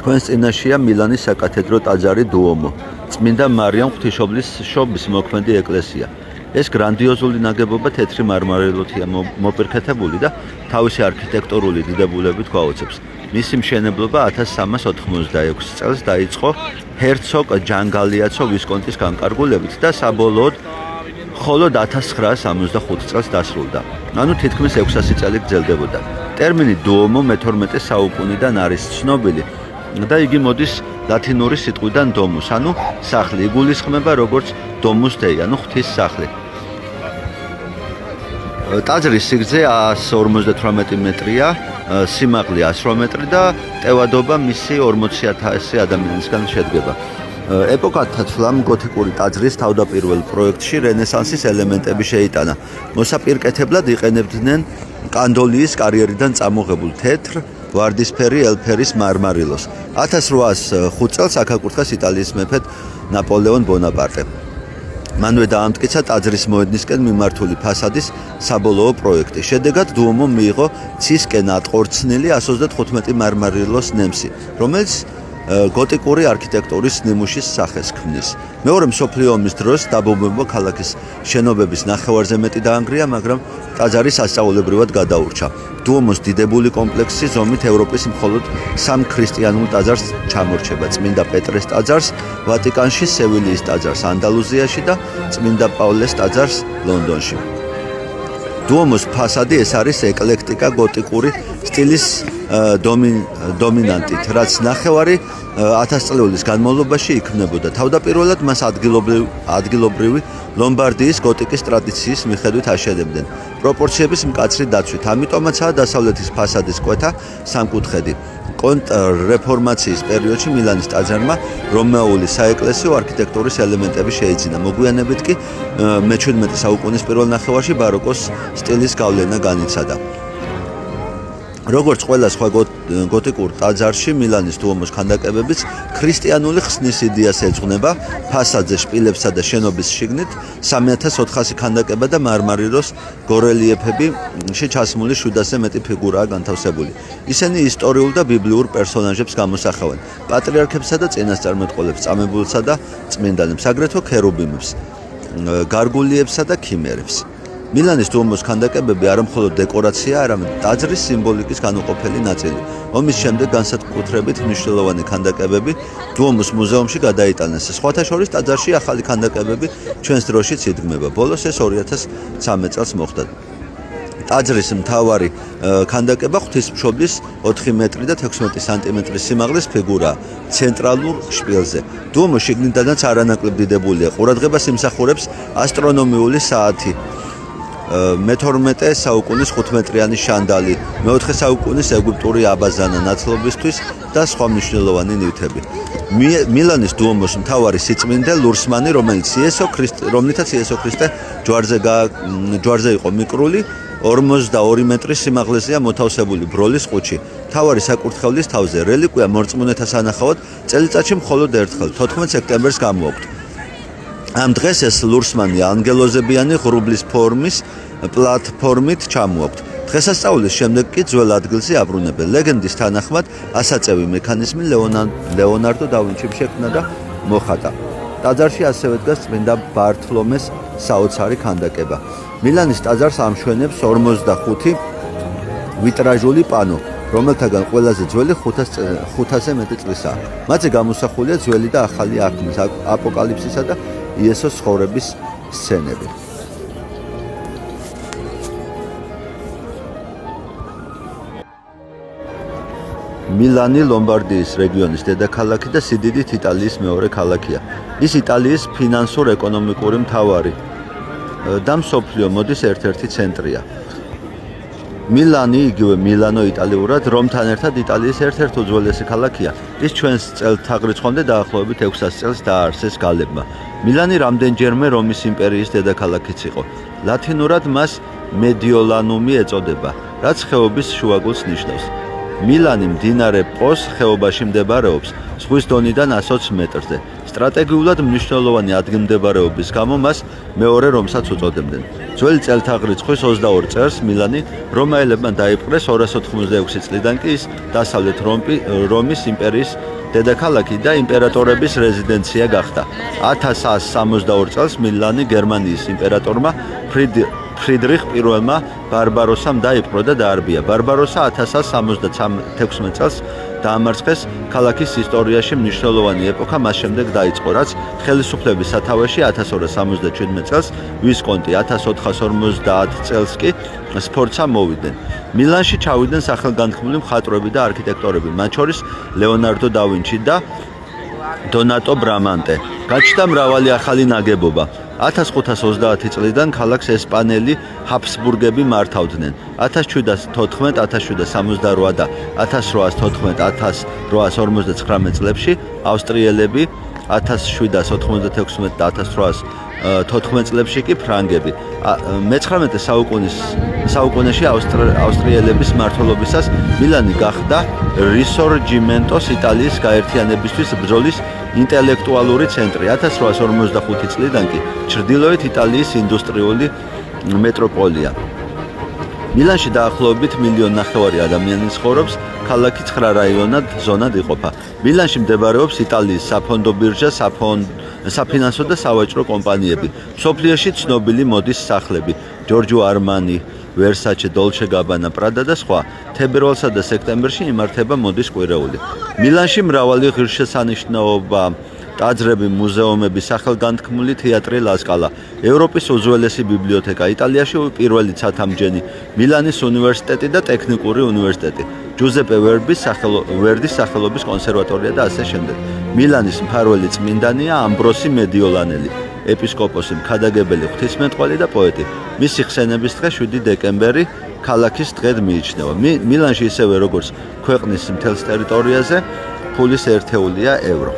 Თქვენს წინაშეა მილანის საკათედრო ტაძარი დუომო, წმინდა მარიამ ღვთისმშობლის მოქმედი ეკლესია. ეს გრანდიოზული ნაგებობა თეთრი მარმარილოთია მოპირკეთებული და თავისი არქიტექტურული დიდებულებით გვაუცებს. მისი მშენებლობა 1386 წელს დაიწყო ჰერცოგ ჯანგალიაცო ვისკონტის განკარგულებით და საბოლოოდ მხოლოდ 1965 წელს დასრულდა. ანუ თითქმის 600 წელი გრძელდებოდა. ტერმინი დუომო მე-12 საუკუნიდან არის ცნობილი და იგი მოდის ლათინური სიტყვიდან domus, ანუ სახლი. იგულისხმება როგორც domus dei, ანუ ღვთის სახლი. ტაძრის სიგრძე 158 მეტრია, სიმაღლე 100 მეტრი და ტევადობა მისი 40,000 ადამიანისგან შედგება. ეპოქათა ცვლამ გოთიკური ტაძრის თავდაპირველ პროექტში რენესანსის ელემენტები შეიტანა. მოსაპირკეთებლად იყენებდნენ კანდოლიის კარიერიდან წამოღებულ თეთრ ვარდისფერი ელფერის მარმარილოს. 1805 წელს აქ აკურთხეს იტალიის მეფედ ნაპოლეონ ბონაპარტემ. მანვე დაამტკიცა ტაძრის მოედნისკენ მიმართული ფასადის საბოლოო პროექტი. შედეგად დუომომ მიიღო ცისკენ ატყორცნილი 135 მარმარილოს ნემსი, რომელიც გოტიკური არქიტექტურის ნიმუშის სახეს ქმნის. მეორე მსოფლიო ომის დროს დაბომბებმა ქალაქის შენობების ნახევარზე მეტი დაანგრია, მაგრამ ტაძარი სასწაულებრივად გადაურჩა. დუომოს დიდებული კომპლექსი ზომით ევროპის მხოლოდ 3 ქრისტიანულ ტაძარს ჩამორჩება: წმინდა პეტრეს ტაძარს ვატიკანში, სევილიის ტაძარს ანდალუზიაში და წმინდა პავლეს ტაძარს ლონდონში. დუომოს ფასადი ეს არის ეკლექტიკა გოტიკური სტილის დომინანტით, რაც ნახევარი 1000 წლების განმავლობაში იქმნებოდა. თავდაპირველად მას ადგილობრივი ლომბარდიის გოტიკის ტრადიციის მიხედვით აშენებდნენ, პროპორციების მკაცრი დაცვით. ამიტომაცაა დასავლეთის ფასადის კვეთა სამკუთხედი. კონტრრეფორმაციის პერიოდში მილანის ტაძარმა რომაული საეკლესიო არქიტექტურის ელემენტები შეიძინა. მოგვიანებით კი მე-17 საუკუნის პირველ ნახევარში ბაროკოს სტილის გავლენა განიცადა. როგორც ყველა სხვა გოტიკურ ტაძარში, მილანის დუომოს ქანდაკებებიც ქრისტიანული ხსნის იდეას ეძღვნება. ფასადზე შპილებსა და შენობის შიგნით 3400 ქანდაკება და მარმარილოს გორელიეფებში ჩასმული 700-ზე მეტი ფიგურაა განთავსებული. ისინი ისტორიულ და ბიბლიურ პერსონაჟებს გამოსახავენ, პატრიარქებსა და წინასწარმეტყველებს, წამებულსა და წმინდანებს, აგრეთვე ქერუბიმებს, გარგულიებსა და ქიმერებს. მილანის დუომოს ქანდაკებები არა მხოლოდ დეკორაცია, არამედ ტაძრის სიმბოლიკის განუყოფელი ნაწილი. ომის შემდეგ განსაკუთრებით მნიშვნელოვანი ქანდაკებები დუომოს მუზეუმში გადაიტანეს. სხვათა შორის ტაძარში ახალი ქანდაკებები ჩვენს დროშიც იდგმება. ბოლოს ეს 2013 წელს მოხდა. ტაძრის მთავარი ქანდაკება ღვთისმშობლის 4 მეტრი და 16 სანტიმეტრის სიმაღლის ფიგურაა ცენტრალურ შპილზე. დუომო შიგნიდანაც არანაკლებ დიდებულია. ყურადღებას იმსახურებს ასტრონომიული საათი. მე-12 საუკუნის 5 მეტრიანი შანდალი, მე-4 საუკუნის ეგვიპტური აბაზანა ნაცლობისთვის და სხვა მნიშვნელოვანი ნივთები. მილანის დუომოს მთავარი სიწმინდე ლურსმანი, რომლითაც იესო ქრისტე ჯვარზე იყო მიკრული, 42 მეტრის სიმაღლეზეა მოთავსებული ბროლის ყუთში. მთავარი საკურთხევლის თავზე რელიკვია მორწმუნეთა სანახავად წელიწადში მხოლოდ ერთხელ, 14 სექტემბერს გამოაქვთ. ამ დღეს ეს ლურსმანი ანგელოზებიანი ღრუბლის ფორმის პლატფორმით ჩამოაქვთ. დღესასწაულის შემდეგ კი ძველ ადგილზე აბრუნებენ. ლეგენდის თანახმად ასაწევი მექანიზმი ლეონარდო და ვინჩიმ შექმნა და მოხატა. ტაძარში ასევე დგას წმინდა ბართლომეს საოცარი ქანდაკება. მილანის ტაძარს ამშვენებს 45 ვიტრაჟული პანო, რომელთაგან ყველაზე ძველი 500-ზე მეტი წლისაა. მათზე გამოსახულია ძველი და ახალი აღთქმის, აპოკალიფსისა და იესოს ცხოვრების სცენები. მილანი ლომბარდიის რეგიონის დედაქალაქი და სიდიდით იტალიის მეორე ქალაქია. ის იტალიის ფინანსურ-ეკონომიკური მთავარი და მსოფლიო მოდის ერთ-ერთი ცენტრია. მილანი, იგივე მილანო იტალიურად, რომთან ერთად იტალიის ერთ-ერთი უძველესი ქალაქია. ის ჩვენს წელთაღრიცხვამდე დაახლოებით 600 წელს დააარსეს გალებმა. მილანი რამდენჯერმე რომის იმპერიის დედაქალაქიც იყო. ლათინურად მას მედიოლანუმი ეწოდება, რაც ხეობის შუაგულს ნიშნავს. მილანი მდინარე პოს ხეობაში მდებარეობს, ზღვის დონიდან 120 მეტრზე. სტრატეგიულად მნიშვნელოვანი ადგილმდებარეობის გამო მას მეორე რომსაც უწოდებდნენ. ძველი წელთაღრიცხვის 22 წელს მილანი რომაელებმა დაიპყრეს, 286 წლიდან კი ის დასავლეთ რომის იმპერიის დედაქალაქი და იმპერატორების რეზიდენცია გახდა. 1162 წელს მილანი გერმანიის იმპერატორმა ფრიდრიხ პირველმა ბარბაროსამ დაიპყრო და დაარბია. ბარბაროსა 1176 წელს დაამარცხეს. ქალაქის ისტორიაში მნიშვნელოვანი ეპოქა მას შემდეგ დაიწყო, რაც ხელისუფლების სათავეში 1277 წელს ვისკონტი 1450 წელს კი სფორცა მოვიდნენ. მილანში ჩავიდნენ სახელგანთქმული მხატვრები და არქიტექტორები, მათ შორის ლეონარდო და ვინჩი და დონატო ბრამანტე. გაჩნდა მრავალი ახალი ნაგებობა. 1530 წლიდან ქალაქს ესპანელი ჰაბსბურგები მართავდნენ. 1714, 1768 და 1814-1859 წლებში ავსტრიელები, 1796 და 1814 წლებში კი ფრანგები. მე-19 საუკუნეში ავსტრიელების მმართველობისას მილანი გახდა რისორჯიმენტოს იტალიის გაერთიანებისთვის ბრძოლის ინტელექტუალური ცენტრი. 1845 წლიდან კი ჩრდილოეთ იტალიის ინდუსტრიული მეტროპოლია. მილანში დაახლოებით 1,5 მილიონი ადამიანი ცხოვრობს, ქალაქი 9 რაიონად ზონად იყოფა. მილანში მდებარეობს იტალიის საფონდო ბირჟა, საფინანსო და სავაჭრო კომპანიები. მსოფლიოში ცნობილი მოდის სახლები: ჯორჯო არმანი, ვერსაჩე, დოლჩე გაბანა, პრადა და სხვა. თებერვალსა და სექტემბერში იმართება მოდის კვირეული. მილანში მრავალი ღირსშესანიშნაობა, ტაძრები, მუზეუმები, სახელგანთქმული თეატრი ლასკალა, ევროპის უძველესი ბიბლიოთეკა, იტალიაში პირველი ცათამბჯენი, მილანის უნივერსიტეტი და ტექნიკური უნივერსიტეტი, ჯუზეპე ვერდის სახელობის კონსერვატორია და ასე შემდეგ. მილანის მფარველი წმინდანია ამბროსი მედიოლანელი, ეპისკოპოსი, მქადაგებელი, ღვთისმეტყველი და პოეტი. მისი ხსენების დღე 7 დეკემბერი ქალაქის დღედ მიიჩნევა. მილანში ისევე როგორც ქვეყნის მთელს ტერიტორიაზე ფულის ერთეულია ევრო.